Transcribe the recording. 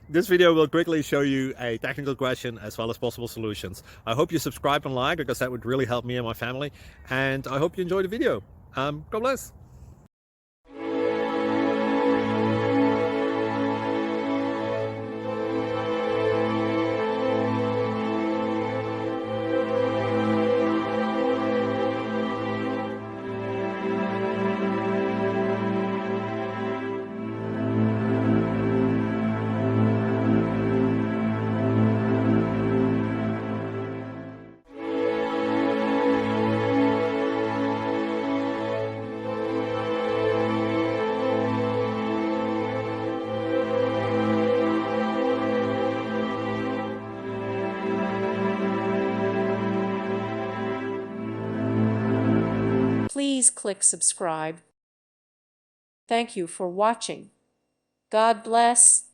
This video will quickly show you a technical question as well as possible solutions. I hope you subscribe and like because that would really help me and my family. And I hope you enjoy the video. God bless. Please click subscribe. Thank you for watching. God bless.